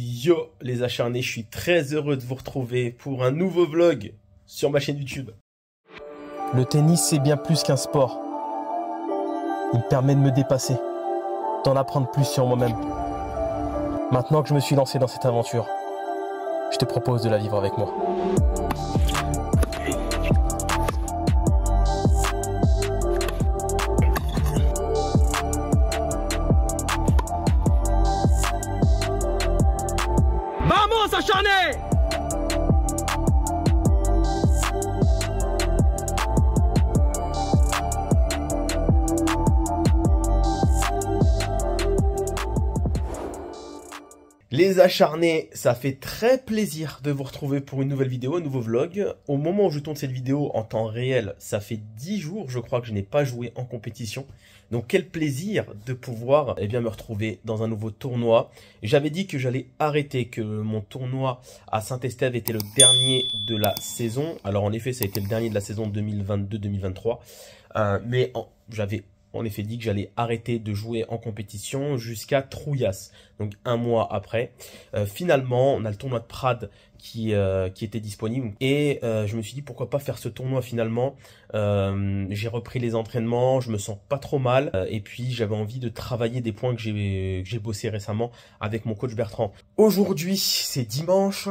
Yo les acharnés, je suis très heureux de vous retrouver pour un nouveau vlog sur ma chaîne YouTube. Le tennis, c'est bien plus qu'un sport. Il me permet de me dépasser, d'en apprendre plus sur moi-même. Maintenant que je me suis lancé dans cette aventure, je te propose de la vivre avec moi. Vamos acharnés! Les acharnés, ça fait très plaisir de vous retrouver pour une nouvelle vidéo, un nouveau vlog. Au moment où je tourne cette vidéo en temps réel, ça fait 10 jours, je crois que je n'ai pas joué en compétition. Donc quel plaisir de pouvoir me retrouver dans un nouveau tournoi. J'avais dit que j'allais arrêter, que mon tournoi à Saint-Estève était le dernier de la saison. Alors en effet, ça a été le dernier de la saison 2022-2023. J'avais en effet dit que j'allais arrêter de jouer en compétition jusqu'à Trouillas, donc un mois après. Finalement, on a le tournoi de Prades qui était disponible et je me suis dit pourquoi pas faire ce tournoi finalement. J'ai repris les entraînements, je me sens pas trop mal et puis j'avais envie de travailler des points que j'ai bossé récemment avec mon coach Bertrand. Aujourd'hui, c'est dimanche,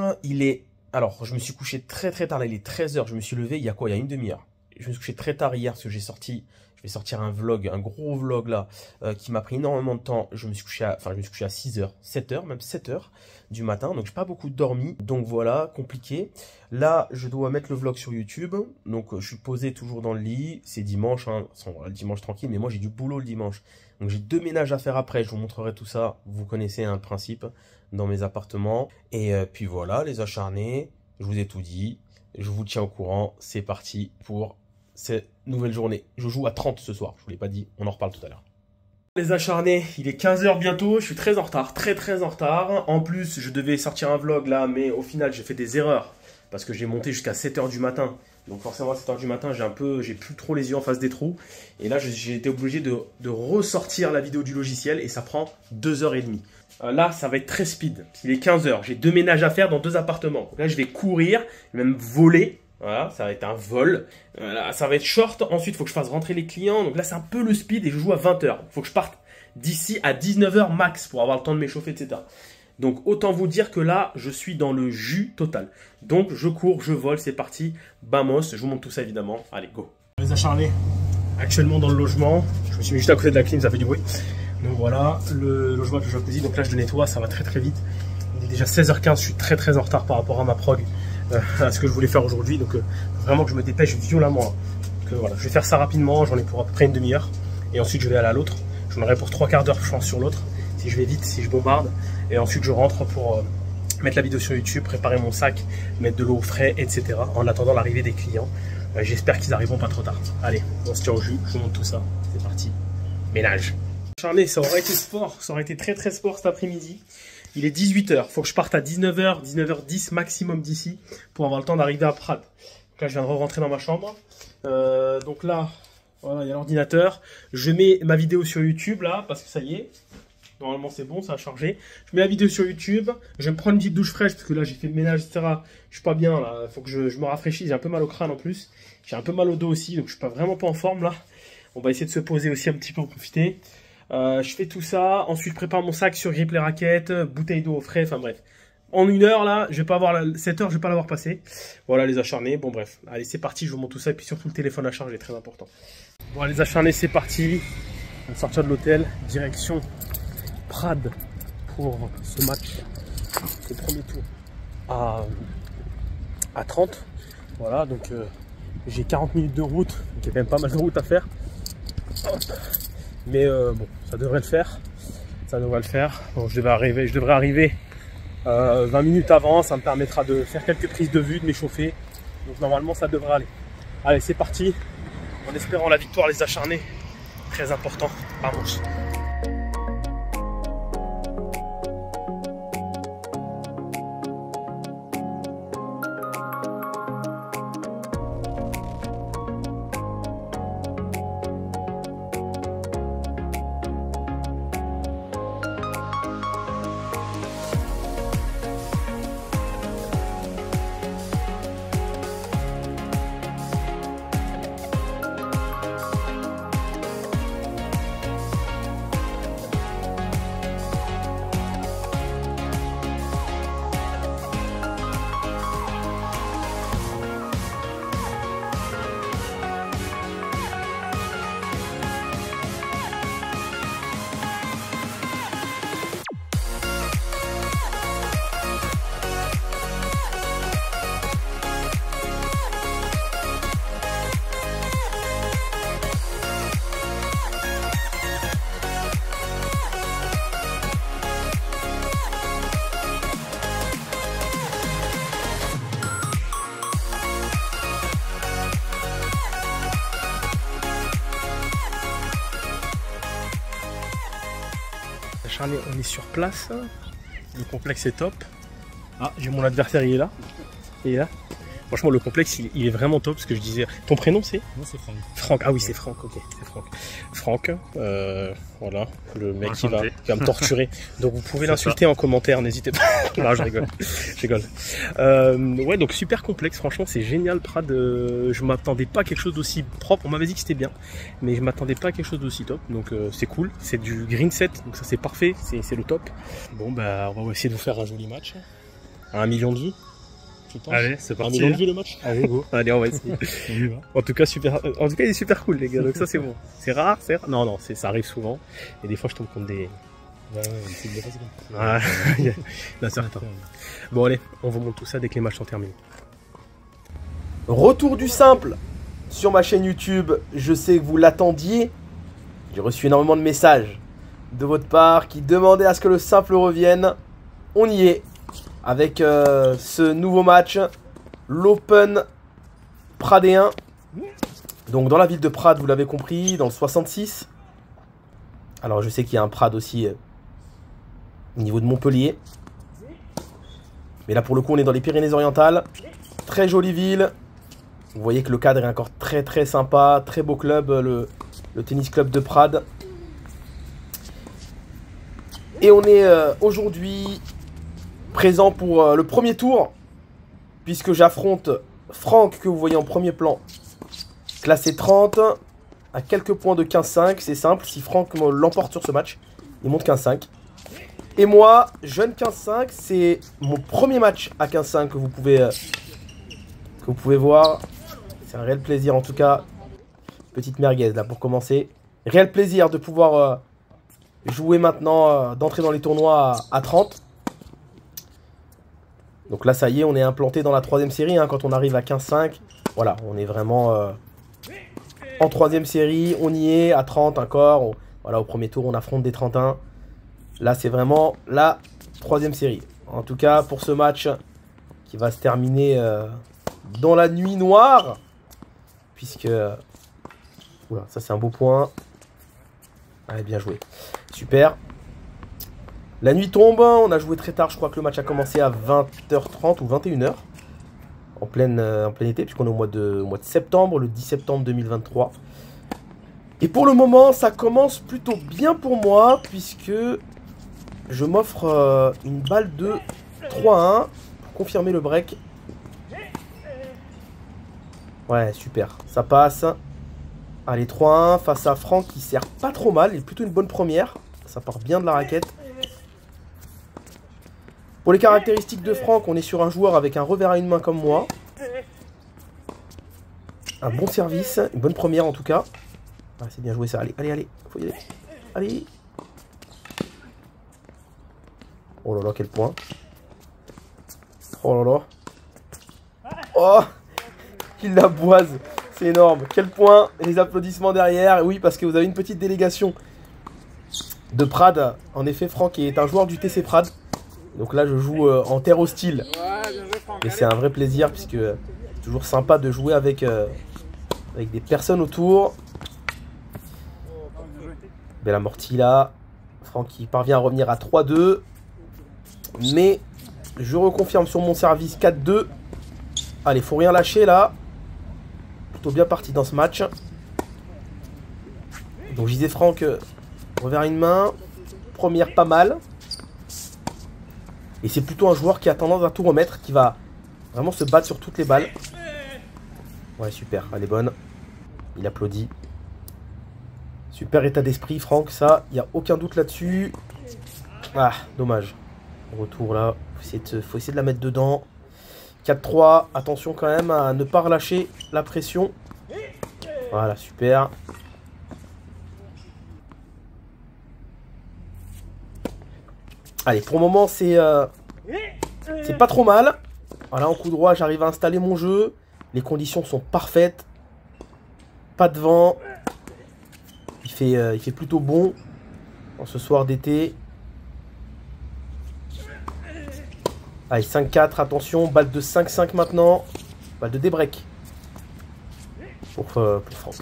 alors je me suis couché très tard, là, il est 13 h, je me suis levé il y a une demi-heure. Je me suis couché très tard hier parce que je vais sortir un vlog, un gros vlog là, qui m'a pris énormément de temps. Je me suis couché à 6 h, 7 h, même 7 h du matin. Donc, j'ai pas beaucoup dormi. Donc, voilà, compliqué. Là, je dois mettre le vlog sur YouTube. Donc, je suis posé toujours dans le lit. C'est dimanche, hein. Le dimanche tranquille. Mais moi, j'ai du boulot le dimanche. Donc, j'ai 2 ménages à faire après. Je vous montrerai tout ça. Vous connaissez le principe dans mes appartements. Et puis, voilà, les acharnés. Je vous ai tout dit. Je vous tiens au courant. C'est parti pour cette nouvelle journée. Je joue à 30 ce soir, je vous l'ai pas dit, on en reparle tout à l'heure. Les acharnés, il est 15 h bientôt, je suis très en retard, très en retard. En plus, je devais sortir un vlog là, mais au final, j'ai fait des erreurs parce que j'ai monté jusqu'à 7 h du matin. Donc forcément, à 7 h du matin, j'ai plus trop les yeux en face des trous. Et là, j'ai été obligé de ressortir la vidéo du logiciel et ça prend 2h30. Là, ça va être très speed. Il est 15 h, j'ai 2 ménages à faire dans 2 appartements. Là, je vais courir, même voler. Voilà, ça va être un vol. Ça va être short. Ensuite, il faut que je fasse rentrer les clients. Donc là, c'est un peu le speed et je joue à 20 h. Il faut que je parte d'ici à 19 h max pour avoir le temps de m'échauffer, etc. Donc, autant vous dire que là, je suis dans le jus total. Donc, je cours, je vole, c'est parti. Vamos, je vous montre tout ça évidemment. Allez, go. Les acharnés, actuellement dans le logement. Je me suis mis juste à côté de la clim, ça fait du bruit. Donc voilà, le logement que je choisis. Donc là, je le nettoie, ça va très vite. Il est déjà 16 h 15, je suis très en retard par rapport à ma prog. À ce que je voulais faire aujourd'hui, donc vraiment que je me dépêche violemment. Donc voilà, je vais faire ça rapidement, j'en ai pour à peu près une demi-heure et ensuite je vais aller à l'autre. J'en aurai pour 3/4 d'heure je pense sur l'autre, si je vais vite, si je bombarde, et ensuite je rentre pour mettre la vidéo sur YouTube, préparer mon sac, mettre de l'eau au frais, etc. en attendant l'arrivée des clients. J'espère qu'ils arriveront pas trop tard. Allez, on se tient au jus, je vous montre tout ça, c'est parti, ménage. Acharné, ça aurait été sport, ça aurait été très sport cet après-midi. Il est 18 h, il faut que je parte à 19 h, 19 h 10 maximum d'ici pour avoir le temps d'arriver à Prades. Donc là, je viens de rentrer dans ma chambre. Donc là, voilà, il y a l'ordinateur. Je mets ma vidéo sur YouTube là, parce que ça y est. Normalement, c'est bon, ça a chargé. Je mets la vidéo sur YouTube. Je vais me prendre une petite douche fraîche parce que là, j'ai fait le ménage, etc. Je suis pas bien là. Il faut que je me rafraîchisse. J'ai un peu mal au crâne en plus. J'ai un peu mal au dos aussi, donc je suis vraiment pas en forme là. On va essayer de se poser aussi un petit peu, en profiter. Je fais tout ça, ensuite je prépare mon sac sur grip les raquettes, bouteille d'eau au frais, enfin bref. En 1 heure là, je vais pas avoir 7 h, je vais pas l'avoir passé. Voilà les acharnés, bon bref. Allez c'est parti, je vous montre tout ça et puis surtout le téléphone à charge est très important. Bon les acharnés c'est parti. On va sortir de l'hôtel, direction Prades pour ce match. Le premier tour à 30. Voilà donc j'ai 40 minutes de route, donc il y a quand même pas mal de route à faire. Hop. Mais bon, ça devrait le faire. Ça devrait le faire. Bon, je devrais arriver 20 minutes avant. Ça me permettra de faire quelques prises de vue, de m'échauffer. Donc normalement, ça devrait aller. Allez, c'est parti. En espérant la victoire, les acharnés. Très important. Vamos. acharné, on est sur place. Le complexe est top. Ah, j'ai mon adversaire, il est là. Il est là. Franchement, le complexe, il est vraiment top. Ce que je disais. Ton prénom, c'est? Moi, c'est Franck. Franck. Ah oui, c'est Franck. Ok, c'est Franck. Franck, voilà, le mec qui va me torturer. Donc, vous pouvez l'insulter en commentaire. N'hésitez pas. Non, je rigole. Je rigole. Ouais, donc super complexe. Franchement, c'est génial, Prades. Je m'attendais pas à quelque chose d'aussi propre. On m'avait dit que c'était bien, mais je m'attendais pas à quelque chose d'aussi top. Donc, c'est cool. C'est du green set, donc ça c'est parfait. C'est le top. Bon, bah, on va essayer de vous faire un joli match. À 1 million de vues. Allez, c'est parti. 1 million de vues le match. Allez, go. Allez, on va essayer. On y va. En tout cas, il est super cool, les gars. Donc ça, c'est bon. C'est rare, c'est rare. Non, ça arrive souvent. Et des fois, je tombe contre des. Ouais, c'est bien facile. Ah, là, certain. Bon, allez, on vous montre tout ça dès que les matchs sont terminés. Retour du simple sur ma chaîne YouTube. Je sais que vous l'attendiez. J'ai reçu énormément de messages de votre part qui demandaient à ce que le simple revienne. On y est. Avec ce nouveau match, l'Open Pradéen. Donc dans la ville de Prades, vous l'avez compris, dans le 66. Alors je sais qu'il y a un Prades aussi au niveau de Montpellier. Mais là pour le coup on est dans les Pyrénées-Orientales. Très jolie ville. Vous voyez que le cadre est encore très très sympa. Très beau club, le tennis club de Prades. Et on est aujourd'hui présent pour le premier tour, puisque j'affronte Franck, que vous voyez en premier plan, classé 30, à quelques points de 15-5. C'est simple, si Franck l'emporte sur ce match, il monte 15-5. Et moi, jeune 15-5, c'est mon premier match à 15-5 que vous pouvez voir. C'est un réel plaisir en tout cas. Petite merguez là pour commencer. Réel plaisir de pouvoir jouer maintenant, d'entrer dans les tournois à 30. Donc là, ça y est, on est implanté dans la 3e série. Hein, quand on arrive à 15-5, voilà, on est vraiment en 3e série. On y est à 30 encore. Voilà, au premier tour, on affronte des 31. Là, c'est vraiment la 3e série. En tout cas, pour ce match qui va se terminer dans la nuit noire. Puisque... Oula, ça, c'est un beau point. Allez, bien joué. Super. La nuit tombe, on a joué très tard, je crois que le match a commencé à 20h30 ou 21h. En plein été, puisqu'on est au mois de septembre, le 10 septembre 2023. Et pour le moment, ça commence plutôt bien pour moi, puisque je m'offre une balle de 3-1 pour confirmer le break. Ouais, super, ça passe. Allez, 3-1 face à Franck qui sert pas trop mal, il est plutôt une bonne première. Ça part bien de la raquette. Pour les caractéristiques de Franck, on est sur un joueur avec un revers à une main comme moi. Un bon service, une bonne première en tout cas. Ah, c'est bien joué ça, allez, allez, allez, faut y aller. Allez. Oh là là, quel point. Oh là là. Oh, il la boise, c'est énorme. Quel point, les applaudissements derrière. Oui, parce que vous avez une petite délégation de Prades. En effet, Franck est un joueur du TC Prades. Donc là, je joue en terre hostile. Et c'est un vrai plaisir, puisque c'est toujours sympa de jouer avec des personnes autour. Belle amortie là. Franck qui parvient à revenir à 3-2. Mais je reconfirme sur mon service 4-2. Allez, faut rien lâcher là. Plutôt bien parti dans ce match. Donc je disais Franck, revers une main. Première pas mal. Et c'est plutôt un joueur qui a tendance à tout remettre, qui va vraiment se battre sur toutes les balles. Ouais, super, elle est bonne. Il applaudit. Super état d'esprit, Franck, ça, il n'y a aucun doute là-dessus. Ah, dommage. Retour là, faut essayer de la mettre dedans. 4-3, attention quand même à ne pas relâcher la pression. Voilà, super. Allez, pour le moment, c'est pas trop mal. Voilà, en coup droit, j'arrive à installer mon jeu. Les conditions sont parfaites. Pas de vent. Il fait plutôt bon en ce soir d'été. Allez, 5-4, attention. Balle de 5-5 maintenant. Balle de débreak. Pour Franck.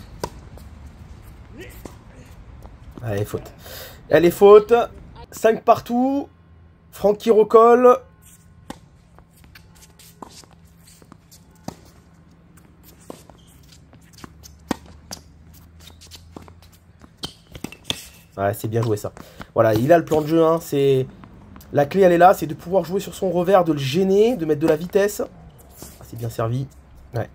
Allez, faute. Elle est faute. 5 partout. Franck qui recolle. Ouais, c'est bien joué ça. Voilà, il a le plan de jeu. Hein, la clé, elle est là. C'est de pouvoir jouer sur son revers, de le gêner, de mettre de la vitesse. Ah, c'est bien servi. Ouais.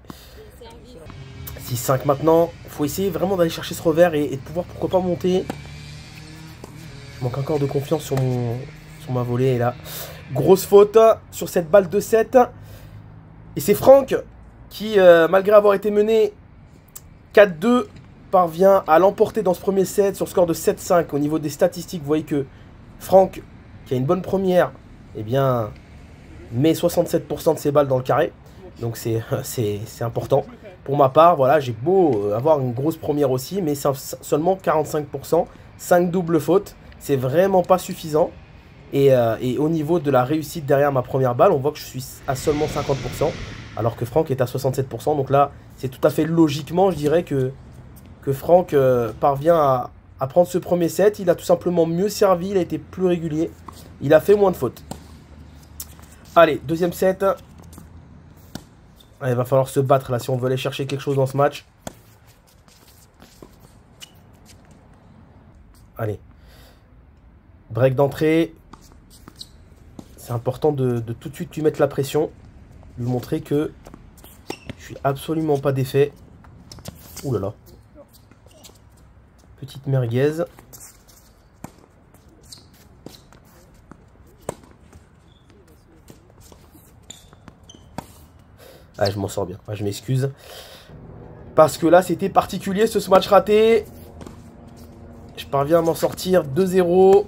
6-5 maintenant. Faut essayer vraiment d'aller chercher ce revers et de pouvoir, pourquoi pas, monter. Je manque encore de confiance sur ma volée. Et là, grosse faute sur cette balle de 7. Et c'est Franck qui, malgré avoir été mené 4-2, parvient à l'emporter dans ce premier set sur score de 7-5. Au niveau des statistiques, vous voyez que Franck, qui a une bonne première, eh bien, met 67% de ses balles dans le carré. Donc c'est important. Pour ma part, voilà, j'ai beau avoir une grosse première aussi, mais seulement 45%. 5 doubles fautes, c'est vraiment pas suffisant. Et au niveau de la réussite derrière ma première balle, on voit que je suis à seulement 50%, alors que Franck est à 67%. Donc là, c'est tout à fait logiquement, je dirais que Franck parvient à prendre ce premier set. Il a tout simplement mieux servi, il a été plus régulier. Il a fait moins de fautes. Allez, deuxième set. Il va falloir se battre là si on veut aller chercher quelque chose dans ce match. Allez. Break d'entrée. C'est important de tout de suite lui mettre la pression. Lui montrer que je suis absolument pas défait. Ouh là là. Petite merguez. Ah, je m'en sors bien. Ah, je m'excuse. Parce que là, c'était particulier ce match raté. Je parviens à m'en sortir 2-0.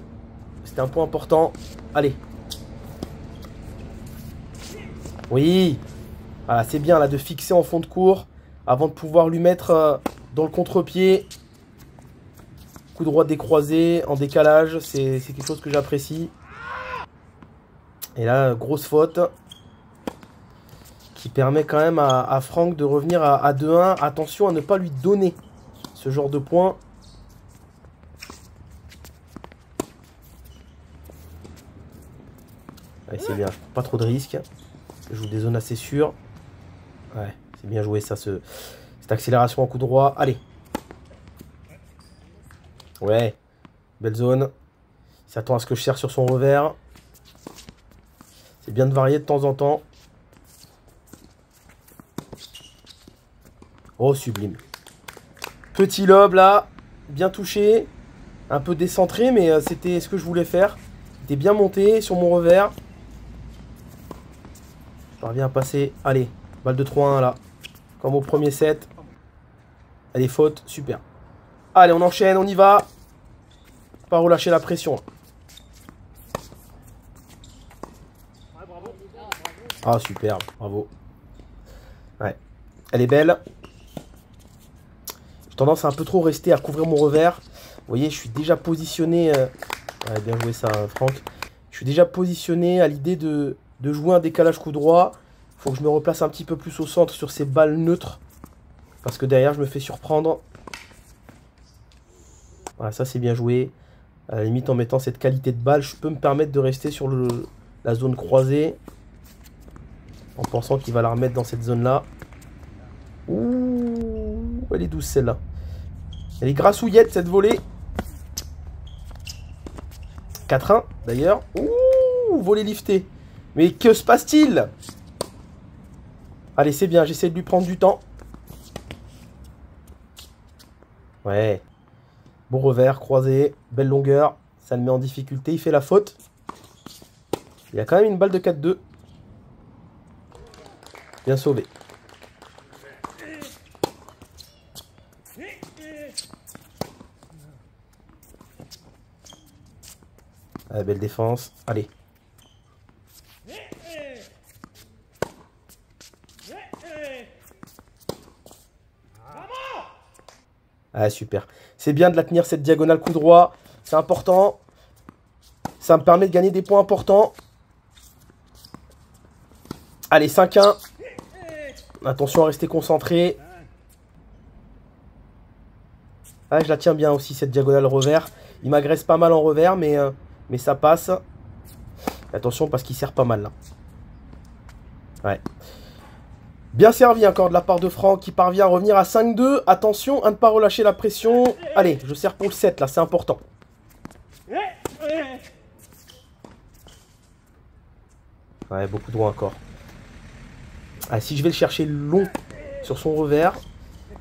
C'était un point important. Allez. Oui. Voilà, c'est bien là de fixer en fond de cours avant de pouvoir lui mettre dans le contre-pied. Coup droit décroisé, en décalage. C'est quelque chose que j'apprécie. Et là, grosse faute. Qui permet quand même à Franck de revenir à 2-1. Attention à ne pas lui donner ce genre de points. Allez, c'est bien, je prends pas trop de risques. Je joue des zones assez sûres. Ouais, c'est bien joué ça, cette accélération en coup droit. Allez. Ouais, belle zone. Il s'attend à ce que je serre sur son revers. C'est bien de varier de temps en temps. Oh, sublime. Petit lob là, bien touché. Un peu décentré, mais c'était ce que je voulais faire. C'était bien monté sur mon revers. Je parviens à passer. Allez, balle de 3-1 là. Comme au premier set. Allez, faute, super. Allez, on enchaîne, on y va. Pas relâcher la pression. Ah, super, bravo. Ouais, elle est belle. J'ai tendance à un peu trop rester à couvrir mon revers. Vous voyez, je suis déjà positionné. Ouais, bien joué ça, Franck. Je suis déjà positionné à l'idée de jouer un décalage coup droit. Il faut que je me replace un petit peu plus au centre sur ces balles neutres. Parce que derrière, je me fais surprendre. Voilà, ça c'est bien joué. À la limite, en mettant cette qualité de balle, je peux me permettre de rester sur la zone croisée. En pensant qu'il va la remettre dans cette zone-là. Ouh, elle est douce celle-là. Elle est grassouillette cette volée. 4-1 d'ailleurs. Ouh, volée liftée. Mais que se passe-t-il? Allez, c'est bien, j'essaie de lui prendre du temps. Ouais. Bon revers, croisé, belle longueur. Ça le met en difficulté, il fait la faute. Il a quand même une balle de 4-2. Bien sauvé. Ah, belle défense. Allez. Ah, super. C'est bien de la tenir cette diagonale coup droit. C'est important. Ça me permet de gagner des points importants. Allez, 5-1. Attention à rester concentré. Ah, je la tiens bien aussi, cette diagonale revers. Il m'agresse pas mal en revers, mais Mais ça passe. Attention parce qu'il sert pas mal là. Ouais. Bien servi encore de la part de Franck qui parvient à revenir à 5-2. Attention à ne pas relâcher la pression. Allez, je sers pour le 7 là, c'est important. Ouais, beaucoup droit encore. Ah, si je vais le chercher long sur son revers,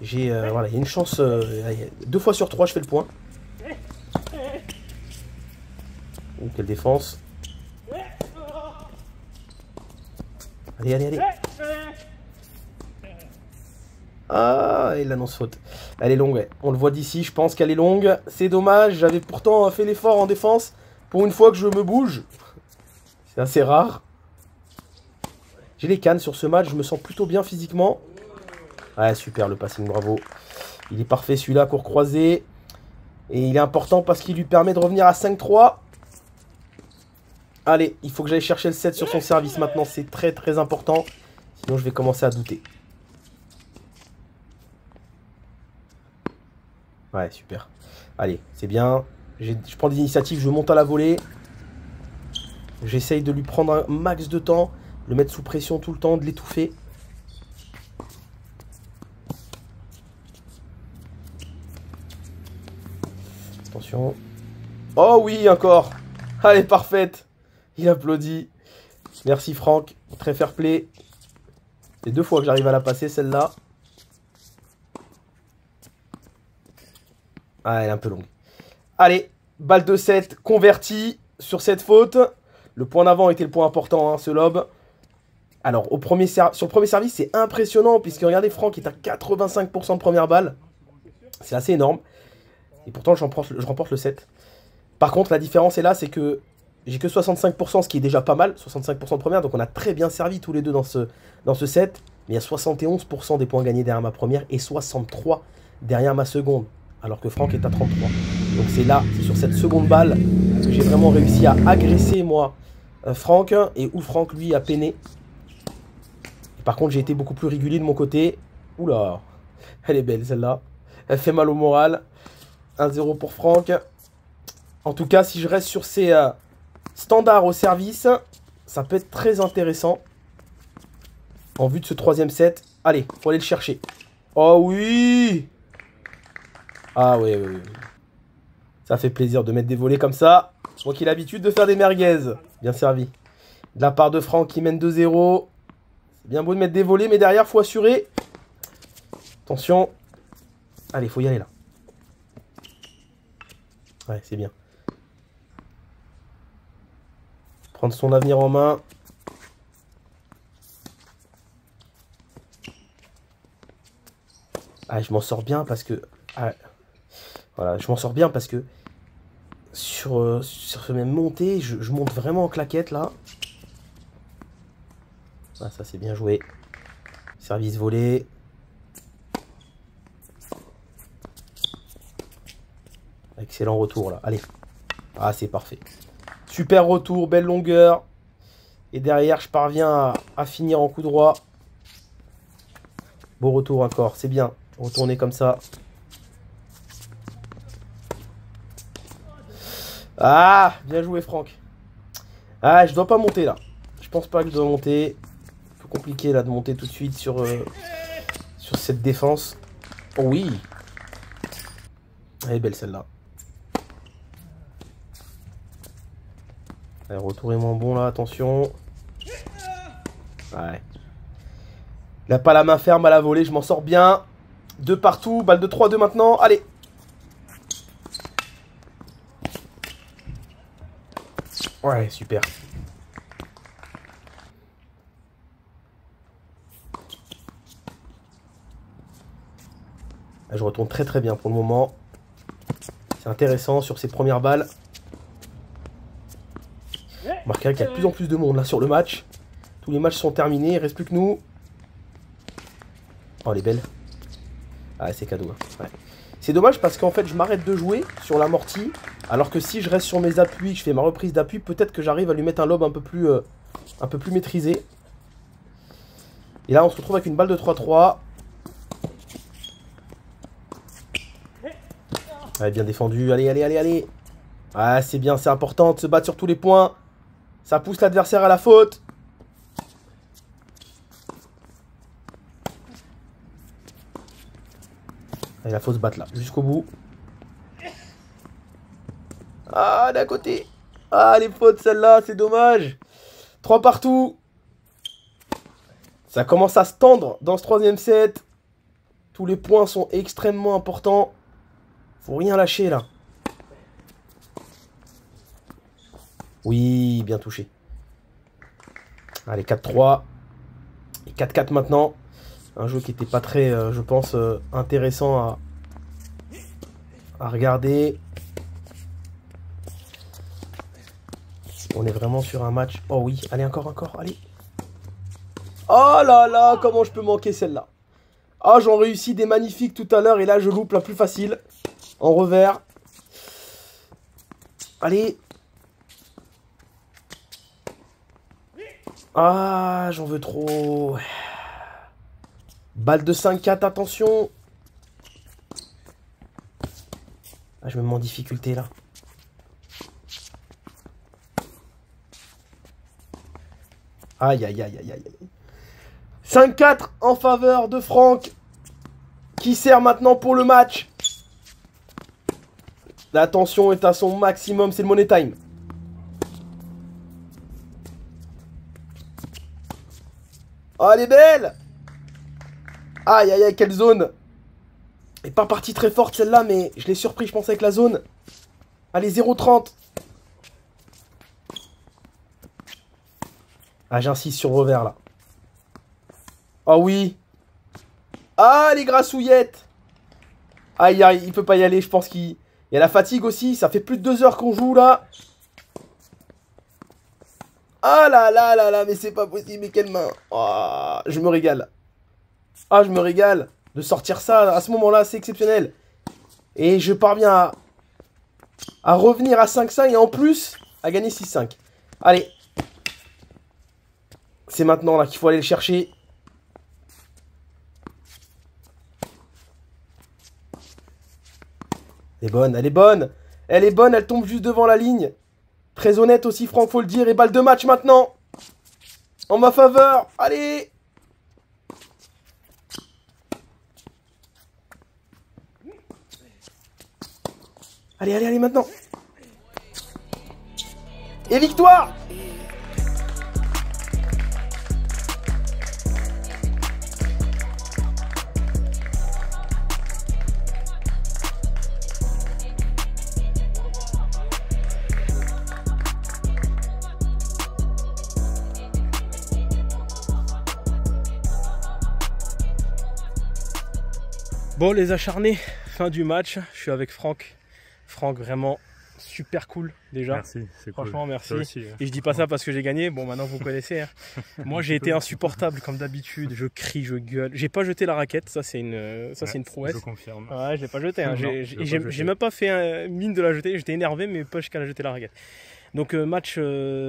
j'ai voilà, il y a une chance. 2 fois sur 3, je fais le point. Oh, quelle défense. Allez, allez, allez. Ah, il annonce faute. Elle est longue, ouais. On le voit d'ici, je pense qu'elle est longue. C'est dommage, j'avais pourtant fait l'effort en défense. Pour une fois que je me bouge. C'est assez rare. J'ai les cannes sur ce match, je me sens plutôt bien physiquement. Ouais, super le passing, bravo. Il est parfait celui-là, court croisé. Et il est important parce qu'il lui permet de revenir à 5-3. Allez, il faut que j'aille chercher le 7 sur son service maintenant, c'est très très important. Sinon je vais commencer à douter. Ouais, super. Allez, c'est bien. Je prends des initiatives, je monte à la volée. J'essaye de lui prendre un max de temps, le mettre sous pression tout le temps, de l'étouffer. Attention. Oh oui, encore. Allez, parfaite. Il applaudit. Merci Franck, très fair play. C'est 2 fois que j'arrive à la passer celle-là. Ah, elle est un peu longue. Allez, balle de 7 convertie sur cette faute. Le point d'avant était le point important, hein, ce lob. Alors, sur le premier service, c'est impressionnant, puisque regardez, Franck est à 85% de première balle. C'est assez énorme. Et pourtant, je remporte le 7. Par contre, la différence est là, c'est que j'ai que 65%, ce qui est déjà pas mal. 65% de première, donc on a très bien servi tous les deux dans ce set. Mais il y a 71% des points gagnés derrière ma première et 63% derrière ma seconde. Alors que Franck est à 33. Donc c'est là, c'est sur cette seconde balle que j'ai vraiment réussi à agresser, moi, Franck. Et où Franck, lui, a peiné. Et par contre, j'ai été beaucoup plus régulier de mon côté. Oula, elle est belle celle-là. Elle fait mal au moral. 1-0 pour Franck. En tout cas, si je reste sur ces standards au service, ça peut être très intéressant. En vue de ce 3e set. Allez, faut aller le chercher. Oh oui! Ah oui, oui, oui. Ça fait plaisir de mettre des volets comme ça. Moi qui ai l'habitude de faire des merguez. Bien servi. De la part de Franck qui mène 2-0. C'est bien beau de mettre des volets, mais derrière, faut assurer. Attention. Allez, faut y aller là. Ouais, c'est bien. Prendre son avenir en main. Ah, je m'en sors bien parce que... Ah, voilà, je m'en sors bien parce que sur ce même montée, je monte vraiment en claquette là. Ah, ça c'est bien joué. Service volé. Excellent retour là. Allez. Ah, c'est parfait. Super retour, belle longueur. Et derrière, je parviens à finir en coup droit. Beau retour encore, c'est bien. Retourner comme ça. Ah, bien joué Franck. Ah, je dois pas monter là. Je pense pas que je dois monter. Un peu compliqué là de monter tout de suite sur cette défense. Oh oui. Elle est belle celle-là. Allez, retour est moins bon là, attention. Ouais. Il n'a pas la main ferme à la volée, je m'en sors bien. 2 partout, balle de 3-2 maintenant. Allez. Ouais, super. Là, je retourne très très bien pour le moment. C'est intéressant sur ces premières balles. Remarquez qu'il y a de plus en plus de monde là sur le match. Tous les matchs sont terminés, il ne reste plus que nous. Oh, elle est belle. Ah, c'est cadeau. Hein. Ouais. C'est dommage parce qu'en fait, je m'arrête de jouer sur l'amorti. Alors que si je reste sur mes appuis, que je fais ma reprise d'appui, peut-être que j'arrive à lui mettre un lob un peu plus maîtrisé. Et là, on se retrouve avec une balle de 3-3. Ouais, bien défendu. Allez, allez, allez, allez. Ah, c'est bien, c'est important de se battre sur tous les points. Ça pousse l'adversaire à la faute. Il faut se battre là, jusqu'au bout. Ah, d'à côté. Ah, les fautes, celle-là, c'est dommage. 3 partout. Ça commence à se tendre dans ce 3e set. Tous les points sont extrêmement importants. Faut rien lâcher, là. Oui, bien touché. Allez, 4-3. Et 4-4 maintenant. Un jeu qui n'était pas très, je pense, intéressant à regarder. On est vraiment sur un match. Oh oui, allez, encore, allez. Oh là là, comment je peux manquer celle-là. Ah, j'en réussis des magnifiques tout à l'heure et là, je loupe la plus facile. En revers. Allez. Ah, j'en veux trop. Balle de 5-4, attention. Ah, je me mets en difficulté là. Aïe, aïe, aïe, aïe, aïe. 5-4 en faveur de Franck. Qui sert maintenant pour le match. La tension est à son maximum, c'est le money time. Oh, elle est belle. Aïe, aïe, aïe, quelle zone. Elle est pas partie très forte celle-là, mais je l'ai surpris, je pensais, avec la zone. Allez, 0,30. Ah, j'insiste sur revers, là. Oh oui. Ah, les grassouillettes. Aïe, aïe, il peut pas y aller, je pense qu'il... Il y a la fatigue aussi, ça fait plus de 2 heures qu'on joue, là. Ah là là là là, mais c'est pas possible, mais quelle main. Oh, je me régale. Ah, je me régale. De sortir ça, à ce moment-là, c'est exceptionnel. Et je parviens à revenir à 5-5 et en plus, à gagner 6-5. Allez. C'est maintenant là qu'il faut aller le chercher. Elle est bonne, elle est bonne. Elle est bonne, elle tombe juste devant la ligne. Très honnête aussi, Franck, faut le dire. Et balle de match maintenant. En ma faveur. Allez. Allez, allez, allez, maintenant. Et victoire. Bon, les acharnés, fin du match. Je suis avec Franck. Franck, vraiment super cool déjà. Merci, c'est cool. Franchement, merci. Aussi, et je dis pas ça parce que j'ai gagné. Bon, maintenant vous connaissez. Hein. Moi, j'ai été insupportable comme d'habitude. Je crie, je gueule. J'ai pas jeté la raquette. Ça, c'est une prouesse. Je confirme. Ouais, je l'ai pas jeté. Hein. Non, J'ai même pas fait mine de la jeter. J'étais énervé, mais pas jusqu'à la jeter la raquette. Donc,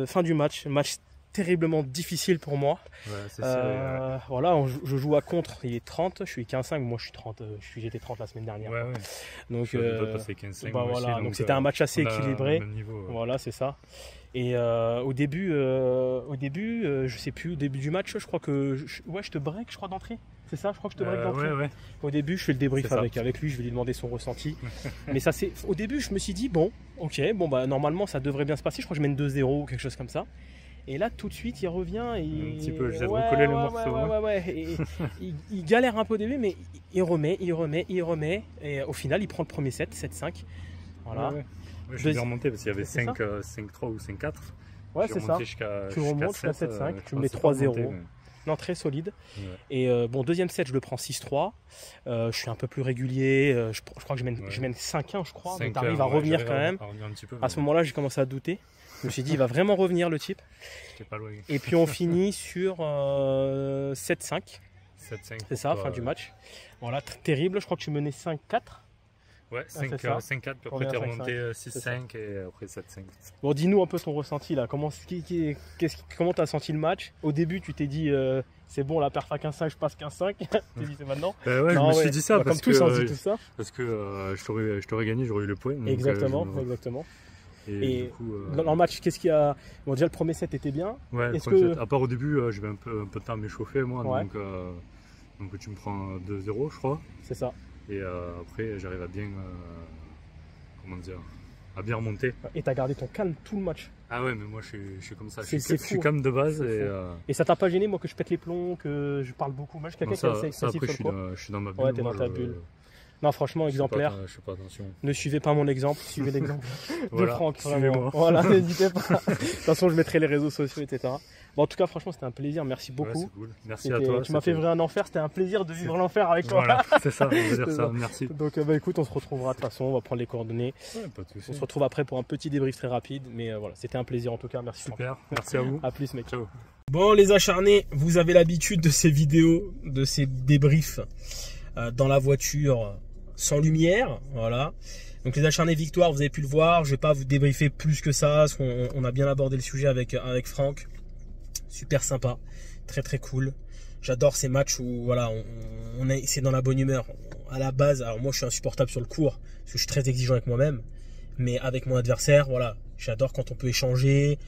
fin du match. Match terriblement difficile pour moi. Ouais, c'est ça, voilà, je joue à contre, il est 30, je suis 15-5, moi je suis 30, j'étais 30 la semaine dernière. Ouais, ouais. Donc, bah, voilà, donc c'était un match assez équilibré. Niveau, voilà, c'est ça. Et au début, je sais plus, au début du match, je crois que je te break, je crois, d'entrée. C'est ça, je crois que je te break d'entrée. Ouais. Au début, je fais le débrief avec lui, je vais lui demander son ressenti. Mais ça, c'est au début, je me suis dit bon, ok, bon bah normalement ça devrait bien se passer. Je crois que je mène 2-0 ou quelque chose comme ça. Et là, tout de suite, il revient et... Un petit peu, j'essaie de recoller le morceau. Et il galère un peu au début, mais il remet. Et au final, il prend le premier set, 7-5. Voilà. Ouais. Je suis bien remonté parce qu'il y avait 5-3 ou 5-4. Ouais, c'est ça. Tu remontes jusqu'à 7-5, tu mets 3-0. Non, très solide. Ouais. Et bon, deuxième set, je le prends 6-3. Je suis un peu plus régulier. Je crois que je mène 5-1, je crois. Donc, t'arrives à revenir quand même. À ce moment-là, j'ai commencé à douter. Je me suis dit, il va vraiment revenir le type. Pas loin. Et puis on finit sur 7-5. C'est ça, fin du match. Voilà, terrible. Je crois que tu menais 5-4. Ouais, 5-4. Puis après, tu es remonté 6-5 et après 7-5. Bon, dis-nous un peu ton ressenti là. Comment tu as senti le match? Au début, tu t'es dit, c'est bon, la perf à 15-5, je passe 15-5. Tu t'es dit, c'est maintenant? Ouais, non, je me suis dit ça. Bah, parce comme tous, on se dit tout ça. Parce que je t'aurais gagné, j'aurais eu le point. Donc, exactement. Et du coup, dans le match, qu'est-ce qu'il y a? Bon, déjà le premier set était bien. Ouais, à part au début, j'avais un peu de temps à m'échauffer moi, donc tu me prends 2-0 je crois. C'est ça. Et après j'arrive à bien, comment dire, à bien remonter. Et tu as gardé ton calme tout le match. Ah ouais, mais moi je suis comme ça, je suis calme de base. Et ça t'a pas gêné moi que je pète les plombs, que je parle beaucoup? Moi je suis quelqu'un qui est assez après je suis dans ma bulle. Ouais, t'es dans ta bulle. Non, franchement, exemplaire. Je fais pas attention. Ne suivez pas mon exemple, suivez l'exemple de Franck. Suivez-moi. Voilà, n'hésitez pas. De toute façon, je mettrai les réseaux sociaux, etc. Bon, en tout cas, franchement, c'était un plaisir. Merci beaucoup. Ouais, c'est cool. Merci à toi. Tu m'as fait vrai un enfer. C'était un plaisir de vivre l'enfer avec toi. Voilà, c'est ça, on va dire ça. Merci. Donc, écoute, on se retrouvera de toute façon. On va prendre les coordonnées. Ouais, pas de soucis. On se retrouve après pour un petit débrief très rapide. Mais voilà, c'était un plaisir en tout cas. Merci. Super. Merci à vous. À plus, mec. Ciao. Bon, les acharnés, vous avez l'habitude de ces vidéos, de ces débriefs dans la voiture. Sans lumière, voilà. Donc les acharnés victoires, vous avez pu le voir. Je vais pas vous débriefer plus que ça, parce qu'on a bien abordé le sujet avec Franck. Super sympa, très très cool. J'adore ces matchs où voilà, c'est dans la bonne humeur. À la base, alors moi je suis insupportable sur le court, parce que je suis très exigeant avec moi-même. Mais avec mon adversaire, voilà, j'adore quand on peut échanger.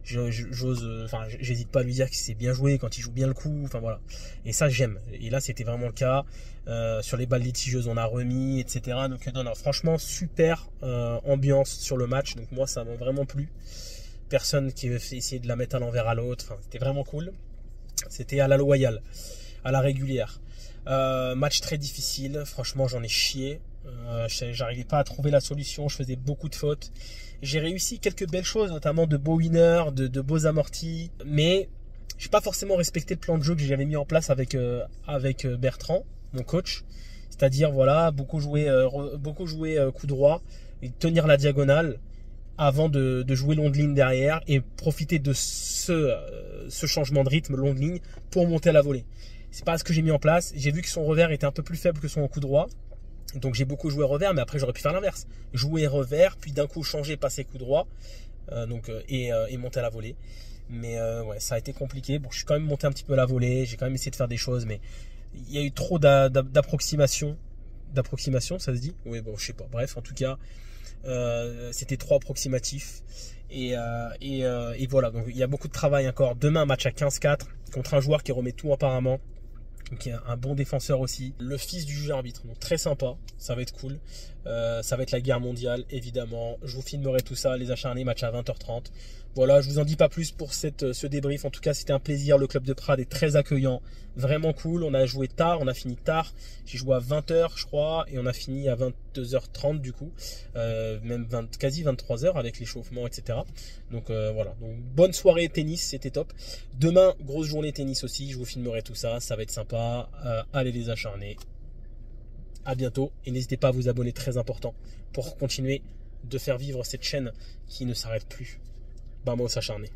J'hésite pas à lui dire que c'est bien joué quand il joue bien le coup. Enfin voilà. Et ça j'aime. Et là c'était vraiment le cas. Sur les balles litigieuses on a remis, etc. Donc non, franchement super ambiance sur le match. Donc moi ça m'a vraiment plu. Personne qui veut essayer de la mettre à l'envers à l'autre. Enfin, c'était vraiment cool. C'était à la loyale, à la régulière. Match très difficile. Franchement j'en ai chié. J'arrivais pas à trouver la solution. Je faisais beaucoup de fautes. J'ai réussi quelques belles choses, notamment de beaux winners, de beaux amortis, mais j'ai pas forcément respecté le plan de jeu que j'avais mis en place avec Bertrand, mon coach. C'est-à-dire voilà, beaucoup jouer coup droit et tenir la diagonale avant de jouer longue ligne derrière et profiter de ce changement de rythme longue ligne pour monter à la volée. C'est pas ce que j'ai mis en place. J'ai vu que son revers était un peu plus faible que son coup droit. Donc j'ai beaucoup joué revers, mais après j'aurais pu faire l'inverse. Jouer revers, puis d'un coup changer, passer coup droit, et monter à la volée. Mais ouais, ça a été compliqué. Bon, je suis quand même monté un petit peu à la volée, j'ai quand même essayé de faire des choses, mais il y a eu trop d'approximation. D'approximation, ça se dit? Oui, bon, je sais pas. Bref, en tout cas, c'était trop approximatif. Et voilà, donc il y a beaucoup de travail encore. Demain, match à 15-4 contre un joueur qui remet tout apparemment. Donc il y a un bon défenseur aussi, le fils du juge arbitre, donc très sympa, ça va être cool. Ça va être la guerre mondiale évidemment. Je vous filmerai tout ça, les acharnés, match à 20h30. Voilà, je vous en dis pas plus pour ce débrief. En tout cas c'était un plaisir, le club de Prades est très accueillant, vraiment cool. On a joué tard, on a fini tard. J'ai joué à 20h je crois et on a fini à 22h30 du coup, même quasi 23h avec l'échauffement, etc. Donc voilà, donc bonne soirée tennis, c'était top. Demain grosse journée tennis aussi, je vous filmerai tout ça, ça va être sympa. Allez les acharnés, à bientôt et n'hésitez pas à vous abonner, très important pour continuer de faire vivre cette chaîne qui ne s'arrête plus. Vamos acharnés.